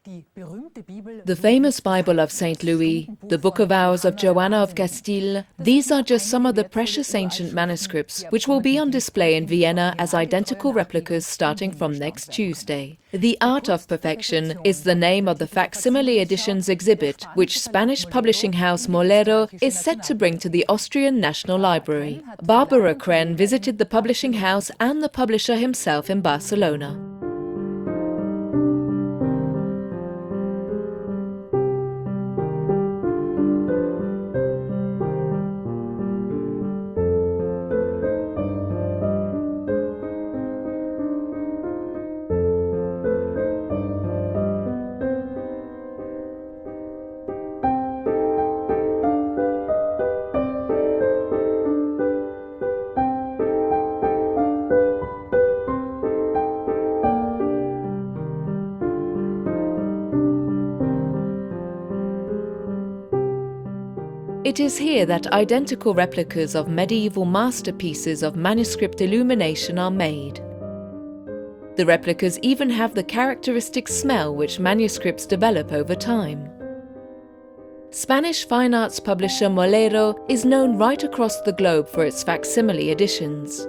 The famous Bible of St. Louis, the Book of Hours of Joanna of Castile, these are just some of the precious ancient manuscripts which will be on display in Vienna as identical replicas starting from next Tuesday. The Art of Perfection is the name of the facsimile editions exhibit, which Spanish publishing house Moleiro is set to bring to the Austrian National Library. Barbara Kren visited the publishing house and the publisher himself in Barcelona. It is here that identical replicas of medieval masterpieces of manuscript illumination are made. The replicas even have the characteristic smell which manuscripts develop over time. Spanish fine arts publisher Moleiro is known right across the globe for its facsimile editions.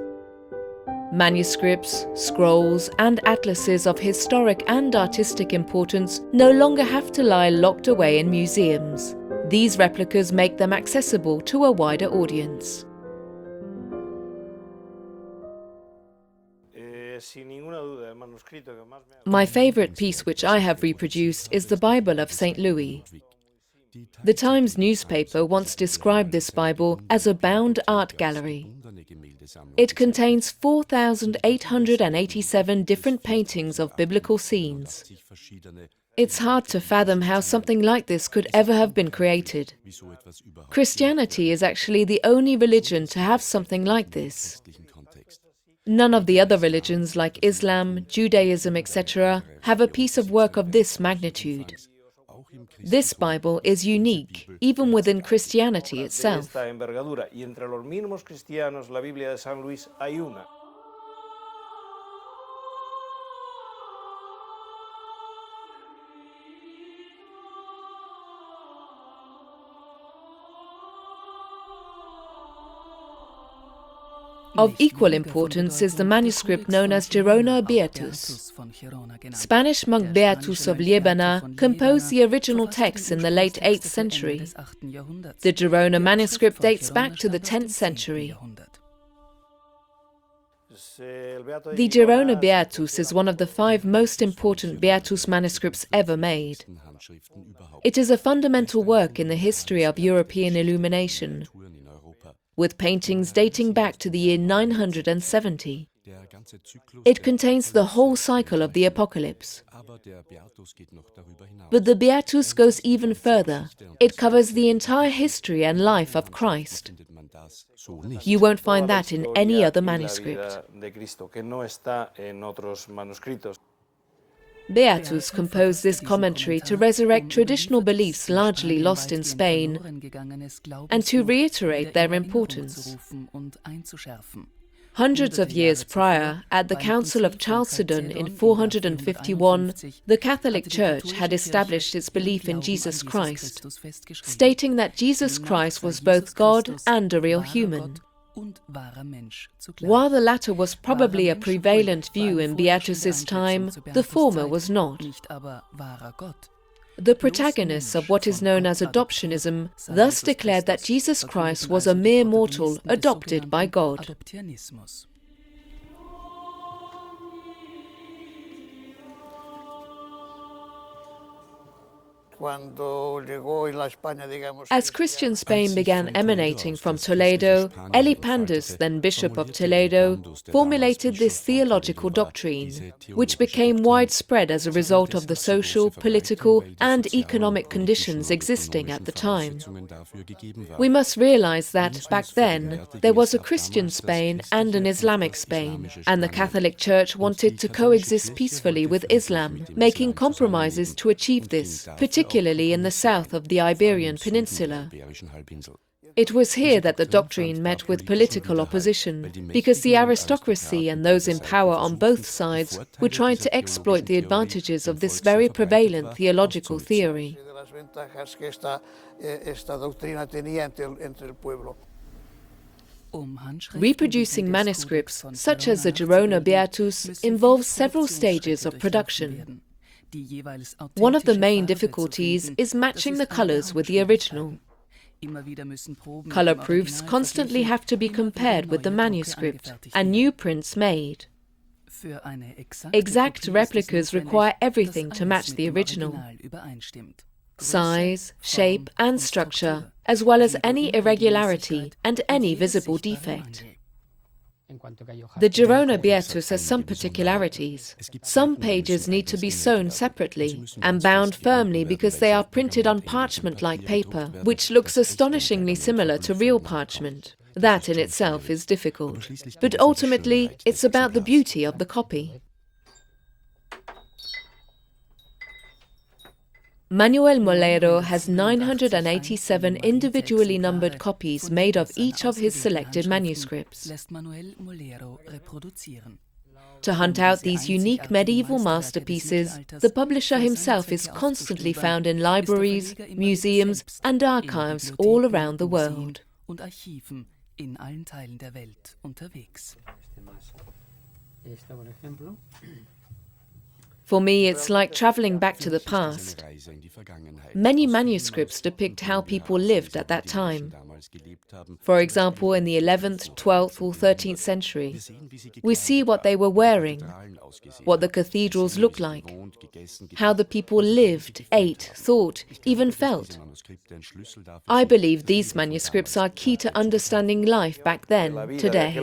Manuscripts, scrolls, and atlases of historic and artistic importance no longer have to lie locked away in museums. These replicas make them accessible to a wider audience. My favorite piece which I have reproduced is the Bible of St. Louis. The Times newspaper once described this Bible as a bound art gallery. It contains 4,887 different paintings of biblical scenes. It's hard to fathom how something like this could ever have been created. Christianity is actually the only religion to have something like this. None of the other religions like Islam, Judaism, etc. have a piece of work of this magnitude. This Bible is unique, even within Christianity itself. Of equal importance is the manuscript known as Girona Beatus. Spanish monk Beatus of Liébana composed the original text in the late 8th century. The Girona manuscript dates back to the 10th century. The Girona Beatus is one of the 5 most important Beatus manuscripts ever made. It is a fundamental work in the history of European illumination, with paintings dating back to the year 970. It contains the whole cycle of the Apocalypse. But the Beatus goes even further. It covers the entire history and life of Christ. You won't find that in any other manuscript. Beatus composed this commentary to resurrect traditional beliefs largely lost in Spain and to reiterate their importance. Hundreds of years prior, at the Council of Chalcedon in 451, the Catholic Church had established its belief in Jesus Christ, stating that Jesus Christ was both God and a real human. While the latter was probably a prevalent view in Beatus's time, the former was not. The protagonists of what is known as adoptionism thus declared that Jesus Christ was a mere mortal adopted by God. As Christian Spain began emanating from Toledo, Elipandus, then Bishop of Toledo, formulated this theological doctrine, which became widespread as a result of the social, political, and economic conditions existing at the time. We must realize that, back then, there was a Christian Spain and an Islamic Spain, and the Catholic Church wanted to coexist peacefully with Islam, making compromises to achieve this, particularly in the south of the Iberian Peninsula. It was here that the doctrine met with political opposition, because the aristocracy and those in power on both sides were trying to exploit the advantages of this very prevalent theological theory. Reproducing manuscripts, such as the Girona Beatus, involves several stages of production. One of the main difficulties is matching the colors with the original. Color proofs constantly have to be compared with the manuscript and new prints made. Exact replicas require everything to match the original: size, shape and structure, as well as any irregularity and any visible defect. The Girona Beatus has some particularities. Some pages need to be sewn separately and bound firmly because they are printed on parchment-like paper, which looks astonishingly similar to real parchment. That in itself is difficult. But ultimately, it's about the beauty of the copy. Manuel Moleiro has 987 individually numbered copies made of each of his selected manuscripts. To hunt out these unique medieval masterpieces, the publisher himself is constantly found in libraries, museums and archives all around the world. For me, it's like traveling back to the past. Many manuscripts depict how people lived at that time. For example, in the 11th, 12th or 13th century, we see what they were wearing, what the cathedrals looked like, how the people lived, ate, thought, even felt. I believe these manuscripts are key to understanding life back then, today.